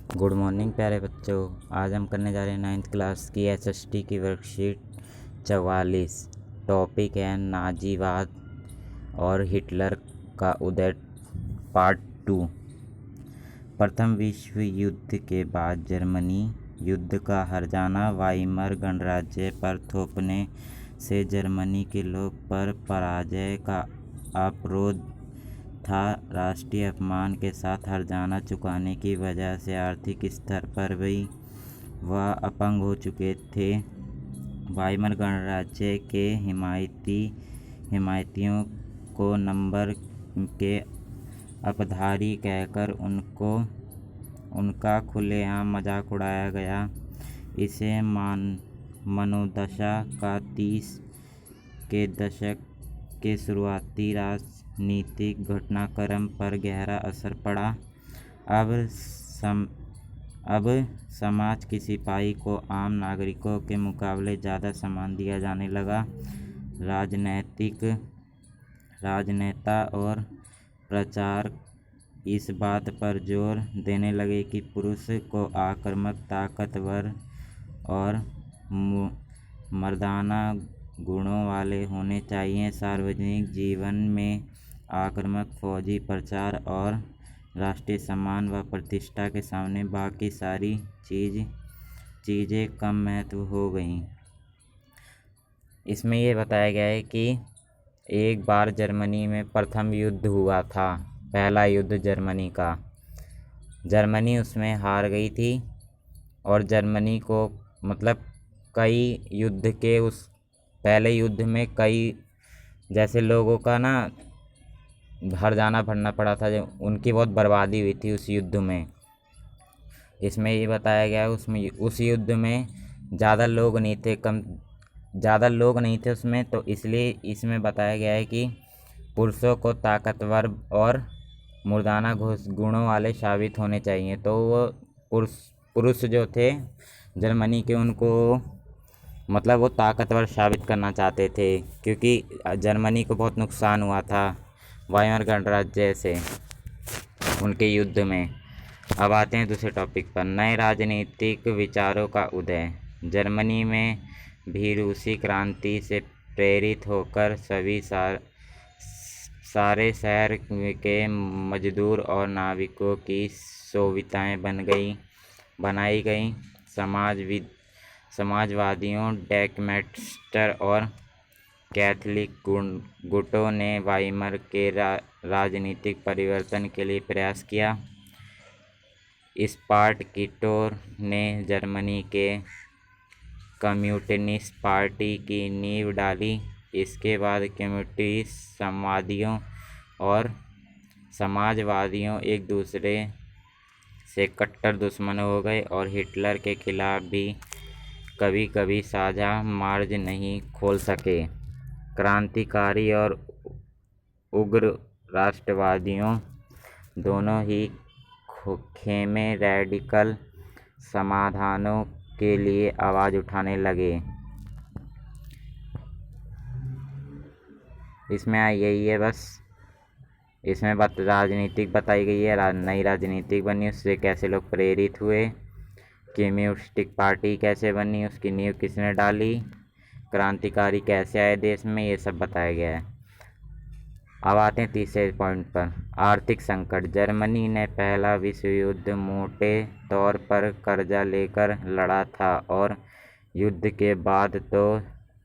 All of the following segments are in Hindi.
गुड मॉर्निंग प्यारे बच्चों। आज हम करने जा रहे हैं 9th क्लास की एसएसटी की वर्कशीट 44। टॉपिक है नाजीवाद और हिटलर का उदय, पार्ट 2। प्रथम विश्व युद्ध के बाद जर्मनी युद्ध का हर्जाना वाइमर गणराज्य पर थोपने से जर्मनी के लोग पर पराजय का अवरोध था। राष्ट्रीय अपमान के साथ हर्जाना चुकाने की वजह से आर्थिक स्तर पर भी वह अपंग हो चुके थे। वाइमर गणराज्य के हिमायतियों को नंबर के अपधारी कहकर उनका खुलेआम मजाक उड़ाया गया। इसे मनोदशा का 30 के दशक के शुरुआती राजनीतिक घटनाक्रम पर गहरा असर पड़ा। अब समाज के सिपाही को आम नागरिकों के मुकाबले ज़्यादा सम्मान दिया जाने लगा। राजनेता और प्रचारक इस बात पर जोर देने लगे कि पुरुष को आक्रामक, ताकतवर और मर्दाना गुणों वाले होने चाहिए। सार्वजनिक जीवन में आक्रामक फौजी प्रचार और राष्ट्रीय सम्मान व प्रतिष्ठा के सामने बाकी सारी चीज़ें कम महत्व हो गईं। इसमें यह बताया गया है कि एक बार जर्मनी में प्रथम युद्ध हुआ था, पहला युद्ध जर्मनी का। जर्मनी उसमें हार गई थी और जर्मनी को कई युद्ध के उस पहले युद्ध में कई जैसे लोगों का हर्जाना भरना पड़ा था, जो उनकी बहुत बर्बादी हुई थी उस युद्ध में। इसमें ये बताया गया उस युद्ध में ज़्यादा लोग नहीं थे उसमें, तो इसलिए इसमें बताया गया है कि पुरुषों को ताकतवर और मर्दाना गुणों वाले साबित होने चाहिए। तो वो पुरुष जो थे जर्मनी के, उनको वो ताकतवर साबित करना चाहते थे, क्योंकि जर्मनी को बहुत नुकसान हुआ था वाइमर गणराज्य से उनके युद्ध में। अब आते हैं दूसरे टॉपिक पर, नए राजनीतिक विचारों का उदय। जर्मनी में भी रूसी क्रांति से प्रेरित होकर सभी सारे शहर के मजदूर और नाविकों की सुविधाएं बनाई गई। समाजवादियों, डेमोक्रेट्स और कैथोलिक गुटों ने वाइमर के राजनीतिक परिवर्तन के लिए प्रयास किया। स्पार्टकिटो ने जर्मनी के कम्युनिस्ट पार्टी की नींव डाली। इसके बाद कम्युनिस्ट और समाजवादियों एक दूसरे से कट्टर दुश्मन हो गए और हिटलर के खिलाफ भी कभी कभी साझा मार्ग नहीं खोल सके। क्रांतिकारी और उग्र राष्ट्रवादियों दोनों ही खेमे रैडिकल समाधानों के लिए आवाज़ उठाने लगे। इसमें यही है बस। इसमें राजनीतिक बताई गई है, नई राजनीतिक बनी, उससे कैसे लोग प्रेरित हुए, कम्युनिस्ट पार्टी कैसे बनी, उसकी नींव किसने डाली, क्रांतिकारी कैसे आए देश में, ये सब बताया गया है। अब आते हैं तीसरे पॉइंट पर, आर्थिक संकट। जर्मनी ने पहला विश्व युद्ध मोटे तौर पर कर्जा लेकर लड़ा था और युद्ध के बाद तो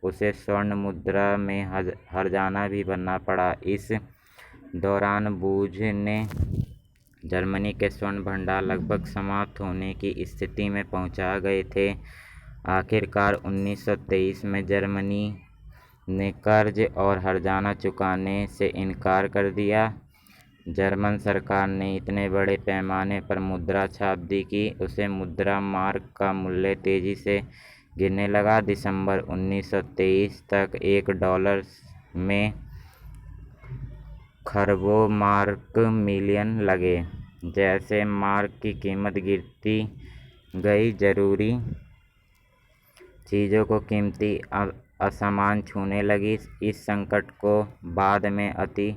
उसे स्वर्ण मुद्रा में हर्जाना भी भरना पड़ा। इस दौरान बूझ ने जर्मनी के स्वर्ण भंडार लगभग समाप्त होने की स्थिति में पहुंचा गए थे। आखिरकार 1923 में जर्मनी ने कर्ज और हर्जाना चुकाने से इनकार कर दिया। जर्मन सरकार ने इतने बड़े पैमाने पर मुद्रा छाप दी कि उसे मुद्रा मार्क का मूल्य तेजी से गिरने लगा। दिसंबर 1923 तक $1 में खरबों मार्क मिलियन लगे। जैसे मार्क की कीमत गिरती गई, जरूरी चीज़ों को कीमती असमान छूने लगी। इस संकट को बाद में अति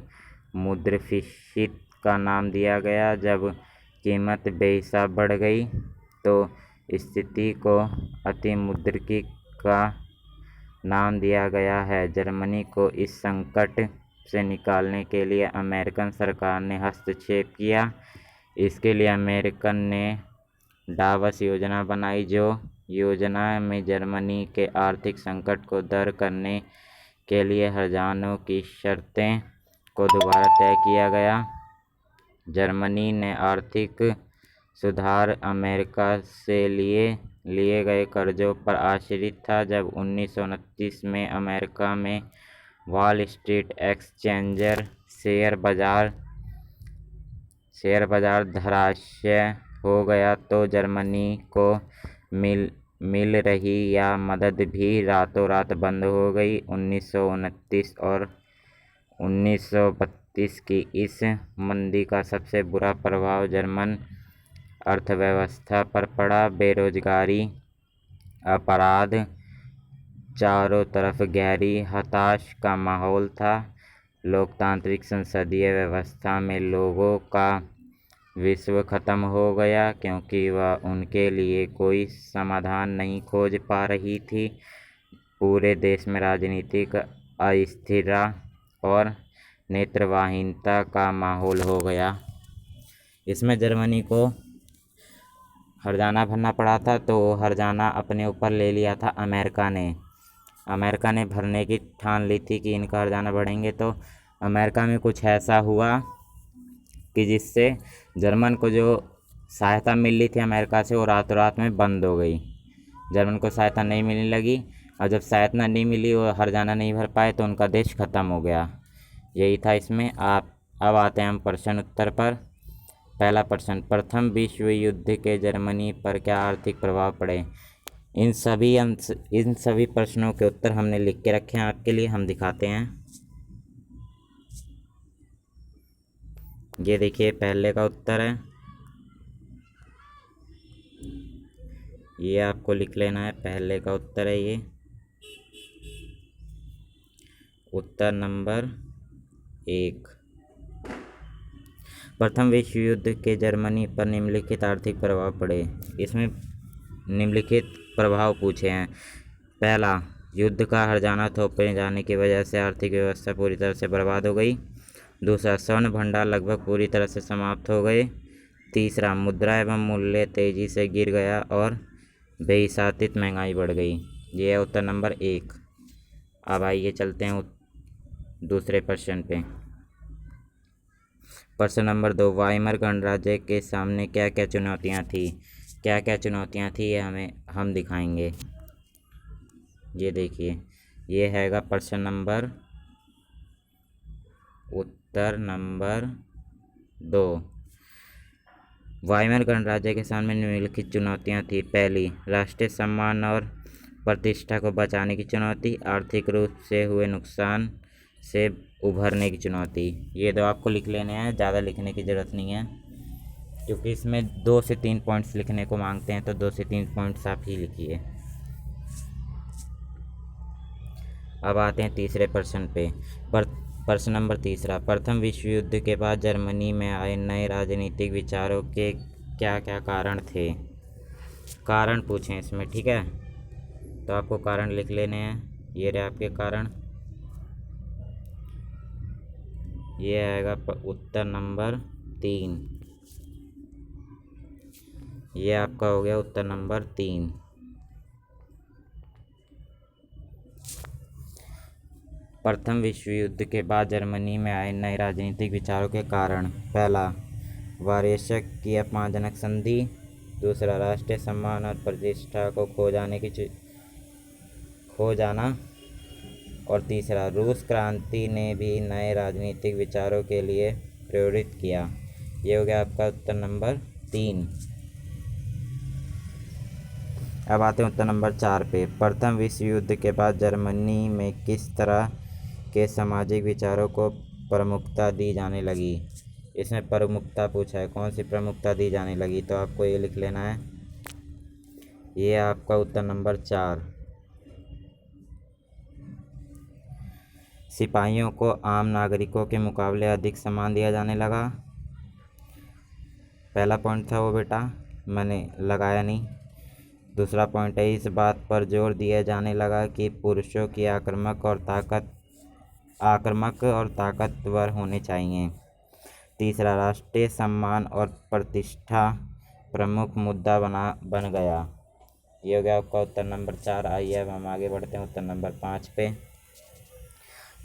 मुद्रास्फीति का नाम दिया गया। जब कीमत बेहिसाब बढ़ गई तो स्थिति को अतिमुद्रिकी का नाम दिया गया है। जर्मनी को इस संकट से निकालने के लिए अमेरिकन सरकार ने हस्तक्षेप किया। इसके लिए अमेरिकन ने डावस योजना बनाई, जो योजना में जर्मनी के आर्थिक संकट को दूर करने के लिए हर्जानों की शर्तें को दोबारा तय किया गया। जर्मनी ने आर्थिक सुधार अमेरिका से लिए गए कर्जों पर आश्रित था। जब 1929 में अमेरिका में वॉल स्ट्रीट एक्सचेंजर शेयर बाजार धराशायी हो गया तो जर्मनी को मिल रही या मदद भी रातों रात बंद हो गई। 1929 और 1932 की इस मंदी का सबसे बुरा प्रभाव जर्मन अर्थव्यवस्था पर पड़ा। बेरोजगारी, अपराध, चारों तरफ गहरी हताशा का माहौल था। लोकतांत्रिक संसदीय व्यवस्था में लोगों का विश्वास खत्म हो गया, क्योंकि वह उनके लिए कोई समाधान नहीं खोज पा रही थी। पूरे देश में राजनीतिक अस्थिरता और नेतृत्वहीनता का माहौल हो गया। इसमें जर्मनी को हर्जाना भरना पड़ा था, तो हर्जाना अपने ऊपर ले लिया था अमेरिका ने भरने की ठान ली थी कि इनका हर्जाना बढ़ेंगे। तो अमेरिका में कुछ ऐसा हुआ कि जिससे जर्मन को जो सहायता मिल रही थी अमेरिका से, वो रातों रात में बंद हो गई। जर्मन को सहायता नहीं मिलने लगी, और जब सहायता नहीं मिली, वो हर्जाना नहीं भर पाए, तो उनका देश ख़त्म हो गया। यही था इसमें। अब आते हैं हम प्रश्न उत्तर पर। पहला प्रश्न, प्रथम विश्व युद्ध के जर्मनी पर क्या आर्थिक प्रभाव पड़े? इन सभी प्रश्नों के उत्तर हमने लिख के रखे हैं आपके लिए, हम दिखाते हैं। ये देखिए, पहले का उत्तर है, ये आपको लिख लेना है। पहले का उत्तर है ये, उत्तर नंबर 1। प्रथम विश्व युद्ध के जर्मनी पर निम्नलिखित आर्थिक प्रभाव पड़े। इसमें निम्नलिखित प्रभाव पूछे हैं। पहला, युद्ध का हर्जाना थोपे जाने की वजह से आर्थिक व्यवस्था पूरी तरह से बर्बाद हो गई। दूसरा, स्वर्ण भंडार लगभग पूरी तरह से समाप्त हो गए। तीसरा, मुद्रा एवं मूल्य तेजी से गिर गया और बेहिसाब महंगाई बढ़ गई। ये है उत्तर नंबर 1। अब आइए चलते हैं दूसरे प्रश्न पे। प्रश्न नंबर 2, वाइमर गणराज्य के सामने क्या क्या चुनौतियां थी? क्या क्या चुनौतियां थी ये हम दिखाएंगे। ये देखिए, ये हैगा प्रश्न नंबर उत्तर नंबर 2। वाइमर गणराज्य के सामने निम्नलिखित चुनौतियां थी। पहली, राष्ट्रीय सम्मान और प्रतिष्ठा को बचाने की चुनौती। आर्थिक रूप से हुए नुकसान से उभरने की चुनौती। ये दो आपको लिख लेने हैं, ज़्यादा लिखने की ज़रूरत नहीं है, क्योंकि इसमें 2 से 3 पॉइंट्स लिखने को मांगते हैं, तो 2 से 3 पॉइंट्स आप ही लिखिए। अब आते हैं तीसरे प्रश्न पे। प्रश्न नंबर 3, प्रथम विश्व युद्ध के बाद जर्मनी में आए नए राजनीतिक विचारों के क्या क्या कारण थे? कारण पूछें इसमें, ठीक है, तो आपको कारण लिख लेने हैं। ये रहे आपके कारण, ये आएगा उत्तर नंबर 3। ये आपका हो गया उत्तर नंबर 3। प्रथम विश्व युद्ध के बाद जर्मनी में आए नए राजनीतिक विचारों के कारण। पहला, वार्षिक की अपमानजनक संधि। दूसरा, राष्ट्रीय सम्मान और प्रतिष्ठा को खो जाना। और तीसरा, रूस क्रांति ने भी नए राजनीतिक विचारों के लिए प्रेरित किया। ये हो गया आपका उत्तर नंबर 3। अब आते हैं उत्तर नंबर 4 पे। प्रथम विश्व युद्ध के बाद जर्मनी में किस तरह के सामाजिक विचारों को प्रमुखता दी जाने लगी? इसमें प्रमुखता पूछा है, कौन सी प्रमुखता दी जाने लगी, तो आपको ये लिख लेना है। ये आपका उत्तर नंबर 4। सिपाहियों को आम नागरिकों के मुकाबले अधिक सम्मान दिया जाने लगा। पहला पॉइंट था वो बेटा मैंने लगाया नहीं। दूसरा पॉइंट है, इस बात पर जोर दिया जाने लगा कि पुरुषों की आक्रामक और ताकतवर होने चाहिए। तीसरा, राष्ट्रीय सम्मान और प्रतिष्ठा प्रमुख मुद्दा बन गया। ये हो गया आपका उत्तर नंबर 4। आइए अब हम आगे बढ़ते हैं उत्तर नंबर 5 पे।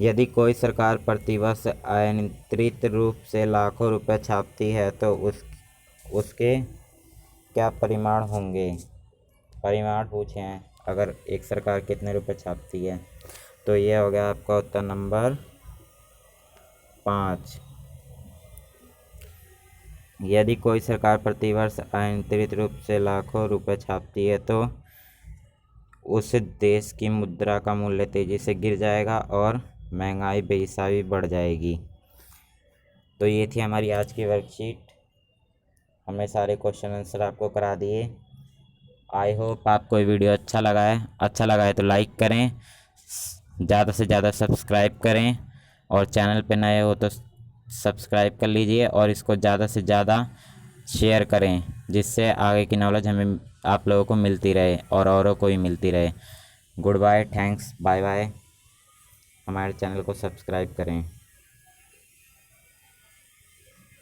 यदि कोई सरकार प्रतिवर्ष अनियंत्रित रूप से लाखों रुपए छापती है तो उसके क्या परिमाण होंगे? परिमाण पूछे हैं, अगर एक सरकार कितने रुपए छापती है। तो ये हो गया आपका उत्तर नंबर 5। यदि कोई सरकार प्रतिवर्ष अनियंत्रित रूप से लाखों रुपए छापती है तो उस देश की मुद्रा का मूल्य तेजी से गिर जाएगा और महंगाई बेहिसाबी बढ़ जाएगी। तो ये थी हमारी आज की वर्कशीट। हमने सारे क्वेश्चन आंसर आपको करा दिए। आई होप आपको ये वीडियो अच्छा लगा है तो लाइक करें, ज़्यादा से ज़्यादा सब्सक्राइब करें, और चैनल पे नए हो तो सब्सक्राइब कर लीजिए और इसको ज़्यादा से ज़्यादा शेयर करें, जिससे आगे की नॉलेज हमें आप लोगों को मिलती रहे और औरों को भी मिलती रहे। Goodbye, thanks, bye bye. हमारे चैनल को सब्सक्राइब करें।